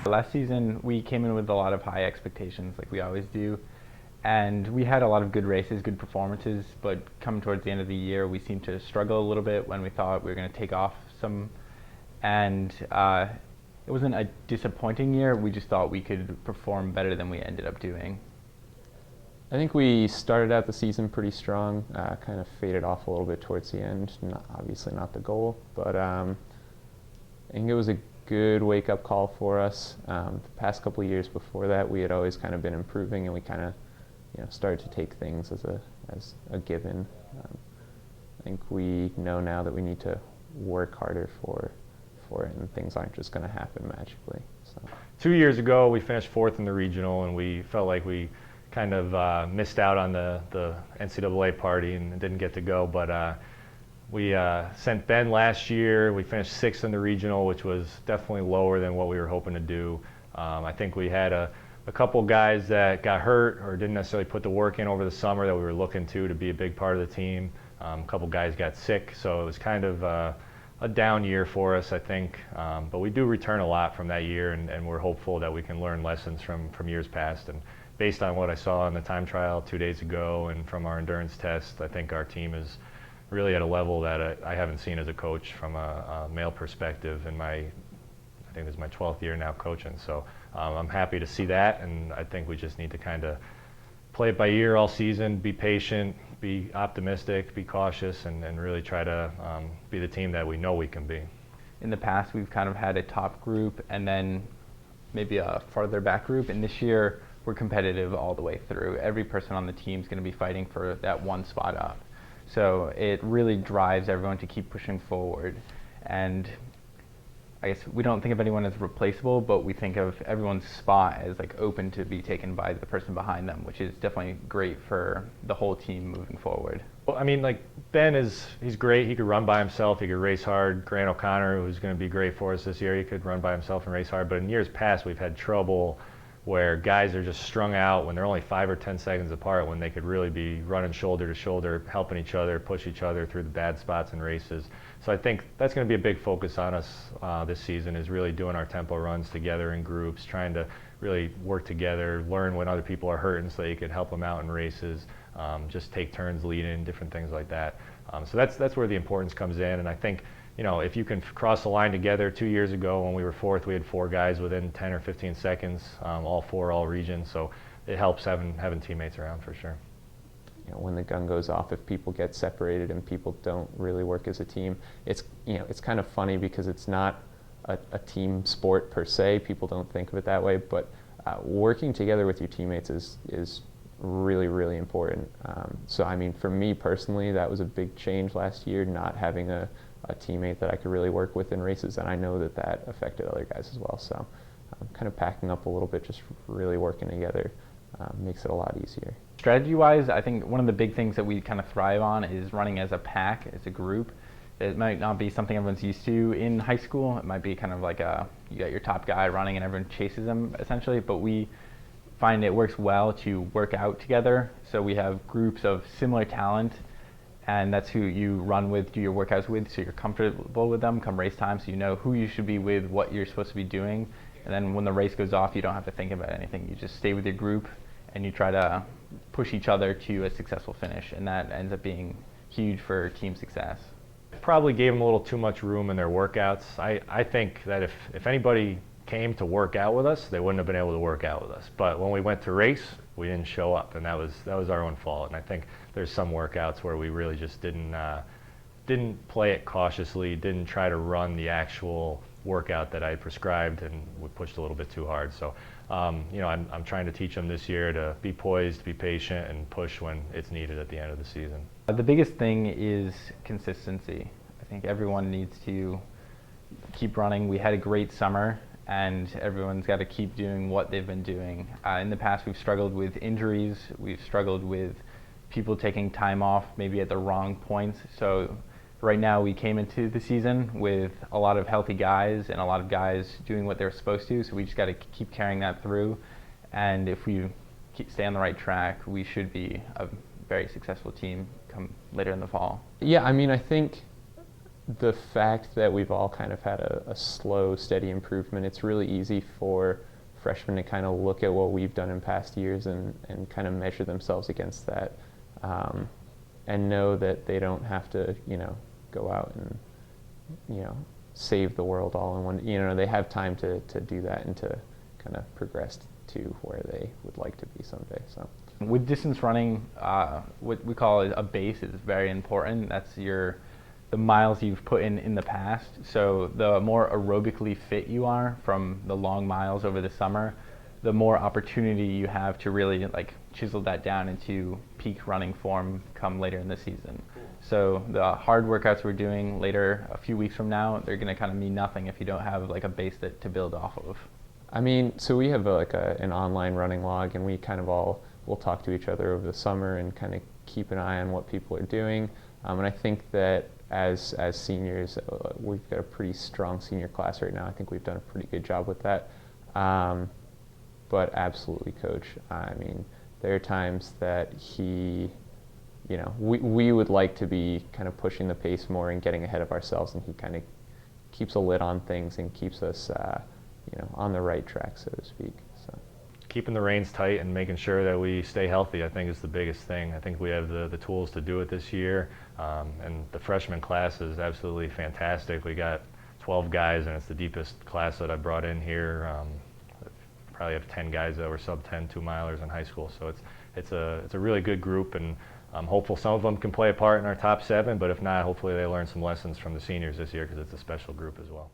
Last season, we came in with a lot of high expectations, like we always do, and we had a lot of good races, good performances, but coming towards the end of the year, we seemed to struggle a little bit when we thought we were going to take off some, and it wasn't a disappointing year, we just thought we could perform better than we ended up doing. I think we started out the season pretty strong, kind of faded off a little bit towards the end, obviously not the goal, but I think it was a good wake-up call for us. The past couple of years before that, we had always kind of been improving, and we kind of, started to take things as a given. I think we know now that we need to work harder for it, and things aren't just going to happen magically. So 2 years ago, we finished fourth in the regional, and we felt like we kind of missed out on the NCAA party and didn't get to go, but we sent Ben last year. We finished sixth in the regional, which was definitely lower than what we were hoping to do. I think we had a couple guys that got hurt or didn't necessarily put the work in over the summer that we were looking to be a big part of the team. A couple guys got sick, so it was kind of a down year for us, I think. But we do return a lot from that year, and we're hopeful that we can learn lessons from years past. And based on what I saw in the time trial 2 days ago and from our endurance test, I think our team is really at a level that I haven't seen as a coach from a male perspective I think this is my 12th year now coaching. So I'm happy to see that, and I think we just need to kind of play it by ear all season, be patient, be optimistic, be cautious, and really try to be the team that we know we can be. In the past, we've kind of had a top group and then maybe a farther back group, and this year we're competitive all the way through. Every person on the team is going to be fighting for that one spot up. So it really drives everyone to keep pushing forward. And I guess we don't think of anyone as replaceable, but we think of everyone's spot as like open to be taken by the person behind them, which is definitely great for the whole team moving forward. Well, I mean, like Ben he's great. He could run by himself. He could race hard. Grant O'Connor, who's going to be great for us this year, he could run by himself and race hard. But in years past, we've had trouble where guys are just strung out when they're only 5 or 10 seconds apart, when they could really be running shoulder to shoulder, helping each other, push each other through the bad spots and races. So I think that's going to be a big focus on us this season, is really doing our tempo runs together in groups, trying to really work together, learn when other people are hurting so you could help them out in races, just take turns leading, different things like that. So that's where the importance comes in, and I think if you can cross the line together. 2 years ago when we were fourth, we had 4 guys within 10 or 15 seconds, all 4, all regions. So it helps having teammates around for sure. When the gun goes off, if people get separated and people don't really work as a team, it's kind of funny because it's not a team sport per se. People don't think of it that way, but working together with your teammates is really, really important. So I mean, for me personally, that was a big change last year, not having a teammate that I could really work with in races, and I know that affected other guys as well. So kind of packing up a little bit, just really working together makes it a lot easier. Strategy-wise, I think one of the big things that we kind of thrive on is running as a pack, as a group. It might not be something everyone's used to in high school. It might be kind of like you got your top guy running and everyone chases him essentially, but we find it works well to work out together. So we have groups of similar talent, and that's who you run with, do your workouts with, so you're comfortable with them come race time, so you know who you should be with, what you're supposed to be doing, and then when the race goes off, you don't have to think about anything. You just stay with your group, and you try to push each other to a successful finish, and that ends up being huge for team success. Probably gave them a little too much room in their workouts. I think that if anybody came to work out with us, they wouldn't have been able to work out with us. But when we went to race, we didn't show up, and that was our own fault. And I think there's some workouts where we really just didn't play it cautiously, didn't try to run the actual workout that I prescribed, and we pushed a little bit too hard. So I'm trying to teach them this year to be poised, be patient, and push when it's needed at the end of the season. The biggest thing is consistency. I think everyone needs to keep running. We had a great summer, and everyone's got to keep doing what they've been doing. In the past, we've struggled with injuries. We've struggled with people taking time off, maybe at the wrong points. So right now, we came into the season with a lot of healthy guys and a lot of guys doing what they're supposed to. So we just got to keep carrying that through. And if we stay on the right track, we should be a very successful team come later in the fall. Yeah, I mean, I think the fact that we've all kind of had a slow, steady improvement, it's really easy for freshmen to kind of look at what we've done in past years and kind of measure themselves against that, and know that they don't have to, go out and, save the world all in one. They have time to do that and to kind of progress to where they would like to be someday. So. With distance running, what we call a base is very important. That's the miles you've put in the past. So the more aerobically fit you are from the long miles over the summer, the more opportunity you have to really chisel that down into peak running form come later in the season. So the hard workouts we're doing later, a few weeks from now, they're going to kind of mean nothing if you don't have a base to build off of. I mean, so we have an online running log, and we kind of we'll talk to each other over the summer and kind of keep an eye on what people are doing. And I think that as seniors, we've got a pretty strong senior class right now. I think we've done a pretty good job with that. But absolutely, Coach. I mean, there are times that we would like to be kind of pushing the pace more and getting ahead of ourselves, and he kind of keeps a lid on things and keeps us, on the right track, so to speak. So. Keeping the reins tight and making sure that we stay healthy, I think, is the biggest thing. I think we have the tools to do it this year, and the freshman class is absolutely fantastic. We got 12 guys, and it's the deepest class that I brought in here. Probably have 10 guys that were sub-10 2-milers in high school, so it's a really good group, and I'm hopeful some of them can play a part in our top 7, but if not, hopefully they learn some lessons from the seniors this year, because it's a special group as well.